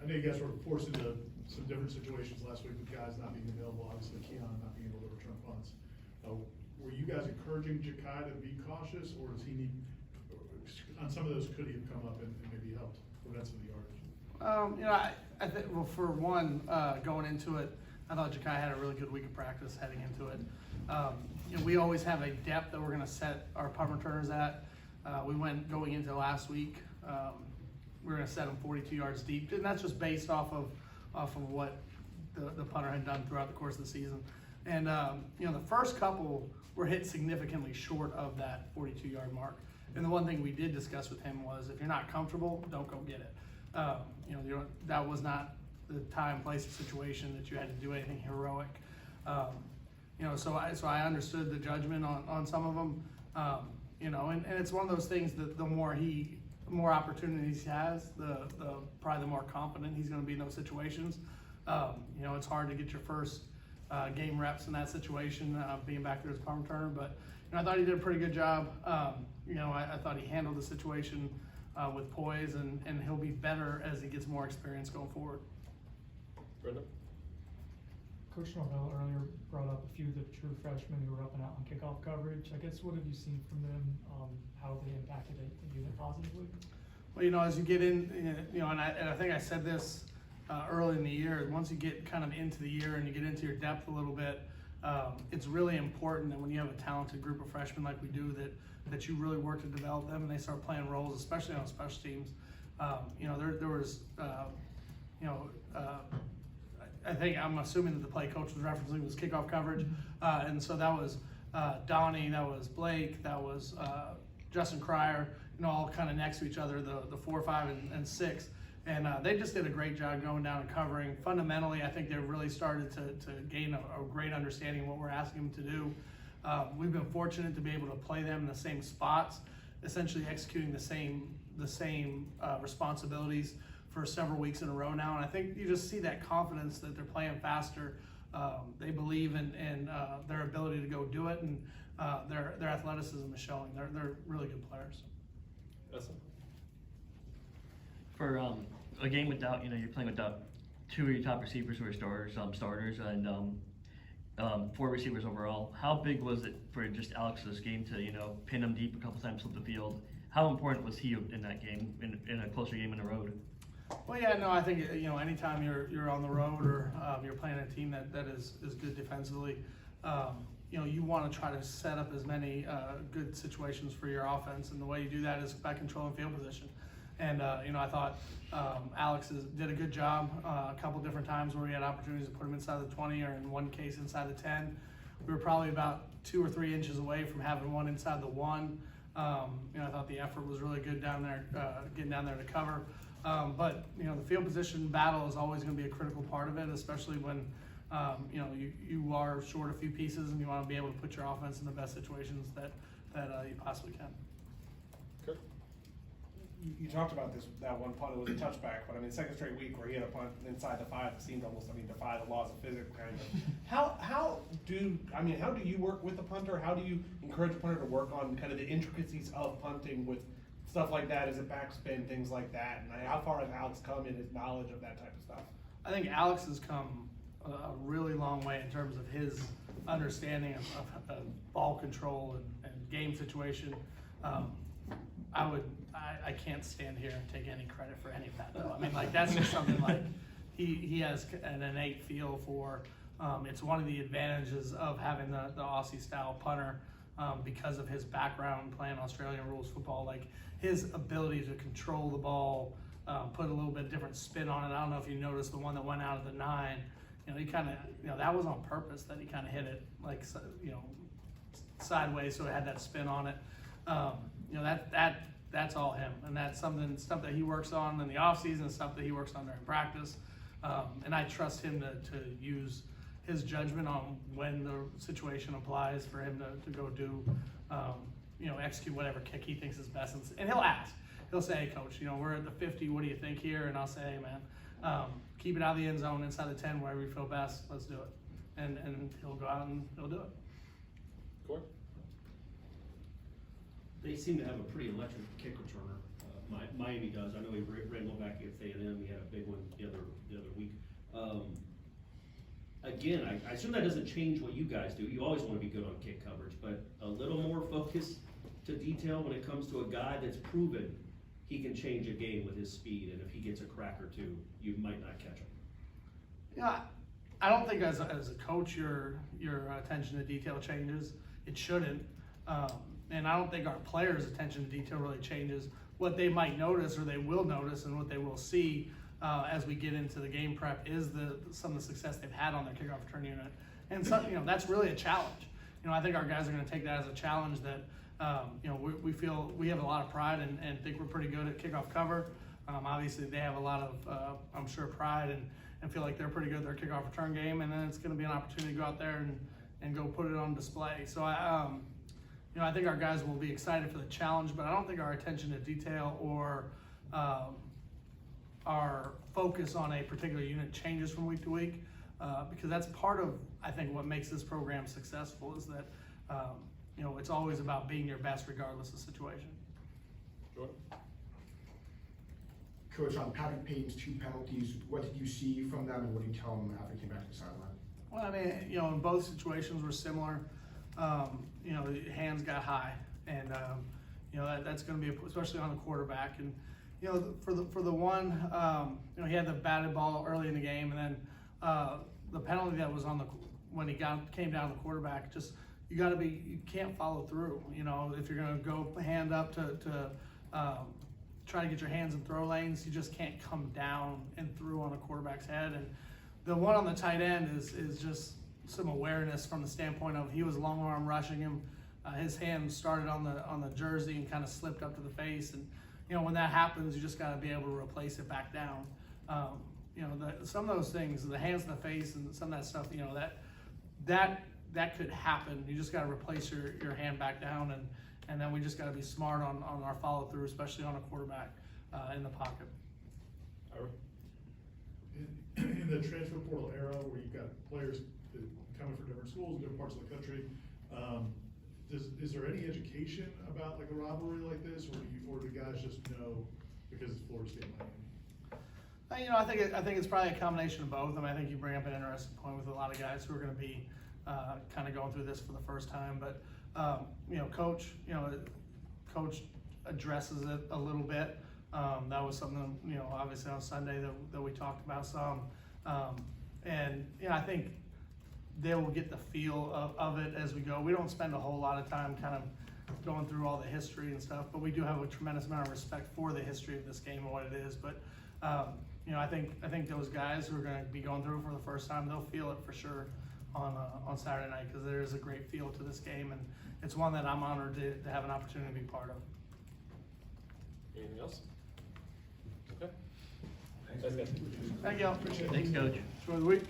know you guys were forced into some different situations last week with guys not being available, obviously Keon not being able to return punts. Were you guys encouraging Ja'Kai to be cautious, or does he need, on some of those, could he have come up and maybe helped prevent some of the yardage? You know, I think, well, for one, going into it, I thought Ja'Kai had a really good week of practice heading into it. You know, we always have a depth that we're going to set our punt returners at. Going into last week, we were going to set them 42 yards deep, and that's just based off of what the punter had done throughout the course of the season. And you know, the first couple were hit significantly short of that 42-yard mark. And the one thing we did discuss with him was, if you're not comfortable, don't go get it. You know, that was not the time, place, or situation that you had to do anything heroic. You know, so I understood the judgment on some of them. You know, and it's one of those things that the more opportunities he has, probably the more confident he's going to be in those situations. You know, it's hard to get your first game reps in that situation, being back there as a punt returner, but you know, I thought he did a pretty good job. You know, I thought he handled the situation with poise, and he'll be better as he gets more experience going forward. Brendan? Coach Norvell earlier brought up a few of the true freshmen who were up and out on kickoff coverage. I guess, what have you seen from them? How have they impacted the unit positively? Well, you know, as you get in, you know, and I think I said this early in the year, once you get kind of into the year and you get into your depth a little bit, it's really important that when you have a talented group of freshmen like we do, that you really work to develop them and they start playing roles, especially on special teams. You know, there was, you know, I'm assuming that the play coach was referencing was kickoff coverage, and so that was Donnie, that was Blake, that was Justin Cryer, you know, all kind of next to each other, the 4, 5, and 6. And they just did a great job going down and covering. Fundamentally, I think they really started to gain a great understanding of what we're asking them to do. We've been fortunate to be able to play them in the same spots, essentially executing the same responsibilities for several weeks in a row now. And I think you just see that confidence that they're playing faster. They believe in their ability to go do it, and their athleticism is showing. They're really good players. Yes. For a game without, you know, you're playing without 2 of your top receivers who are starters, and 4 receivers overall. How big was it for just Alex's game to, you know, pin him deep a couple times up the field? How important was he in that game, in a closer game on the road? Well, yeah, no, I think, you know, anytime you're on the road or you're playing a team that is good defensively, you know, you want to try to set up as many good situations for your offense, and the way you do that is by controlling field position. And you know, I thought Alex did a good job a couple different times where we had opportunities to put him inside the 20, or in one case inside the 10. We were probably about 2 or 3 inches away from having one inside the 1. You know, I thought the effort was really good down there, getting down there to cover. But you know, the field position battle is always going to be a critical part of it, especially when you know, you are short a few pieces and you want to be able to put your offense in the best situations that you possibly can. Okay. You talked about that one punt. It was a touchback, but I mean, second straight week where he had a punt inside the 5 that seemed almost, I mean, defy the laws of physics kind of. How do you work with the punter? How do you encourage a punter to work on kind of the intricacies of punting with stuff like that? Is it backspin, things like that? And how far has Alex come in his knowledge of that type of stuff? I think Alex has come a really long way in terms of his understanding of ball control and game situation. I can't stand here and take any credit for any of that, though. I mean, like, that's just something like he has an innate feel for. It's one of the advantages of having the Aussie style punter, because of his background playing Australian rules football. Like, his ability to control the ball, put a little bit different spin on it. I don't know if you noticed the one that went out of the 9. You know, he kind of, you know, that was on purpose that he kind of hit it, like, you know, sideways, so it had that spin on it. You know, that's all him, and that's stuff that he works on in the off season, stuff that he works on during practice. And I trust him to use his judgment on when the situation applies for him to go do, you know, execute whatever kick he thinks is best. And he'll ask. He'll say, "Hey, coach, you know, we're at the 50. What do you think here?" And I'll say, "Hey, man, keep it out of the end zone, inside the 10, wherever you feel best. Let's do it." And he'll go out and he'll do it. Corey? They seem to have a pretty electric kick returner. Miami does. I know he ran one back against A&M. He had a big one the other week. Again, I assume that doesn't change what you guys do. You always wanna be good on kick coverage, but a little more focus to detail when it comes to a guy that's proven he can change a game with his speed, and if he gets a crack or two, you might not catch him. Yeah, I don't think as a coach your attention to detail changes. It shouldn't, and I don't think our players' attention to detail really changes. What they might notice, or they will notice, and what they will see as we get into the game prep is some of the success they've had on their kickoff return unit, and so, that's really a challenge. I think our guys are going to take that as a challenge that we feel we have a lot of pride and think we're pretty good at kickoff cover. Obviously, they have a lot of I'm sure pride and feel like they're pretty good at their kickoff return game, and then it's going to be an opportunity to go out there and go put it on display. So I think our guys will be excited for the challenge, but I don't think our attention to detail or our focus on a particular unit changes from week to week, because that's part of, I think, what makes this program successful is that, it's always about being your best regardless of situation. Jordan? Coach, on Patrick Payton's 2 penalties, what did you see from them, and what did you tell him after he came back to the sideline? Well, I mean, in both situations were similar. Hands got high, and that's going to be especially on the quarterback. And for the one, he had the batted ball early in the game, and then the penalty that was when he came down to the quarterback. Just you can't follow through. If you're going to go hand up to try to get your hands in throw lanes, you just can't come down and through on a quarterback's head. And the one on the tight end is just some awareness from the standpoint of he was long arm rushing him. His hand started on the jersey and kind of slipped up to the face. And when that happens, you just got to be able to replace it back down. Some of those things, the hands in the face and some of that stuff, that could happen. You just got to replace your hand back down, and then we just got to be smart on our follow through, especially on a quarterback in the pocket. Ira? In the transfer portal era where you've got players that coming from different schools in different parts of the country, is there any education about like a rivalry like this, or do guys just know because it's Florida State Miami? I think it's probably a combination of both. I think you bring up an interesting point with a lot of guys who are going to be kind of going through this for the first time. But coach addresses it a little bit. That was something obviously on Sunday that we talked about some, and I think they will get the feel of it as we go. We don't spend a whole lot of time kind of going through all the history and stuff, but we do have a tremendous amount of respect for the history of this game and what it is. But I think those guys who are going to be going through it for the first time, they'll feel it for sure on Saturday night, because there is a great feel to this game, and it's one that I'm honored to have an opportunity to be part of. Anything else? Okay. Thanks, guys. Thank you all. Appreciate it. Thanks, Coach. Enjoy the week.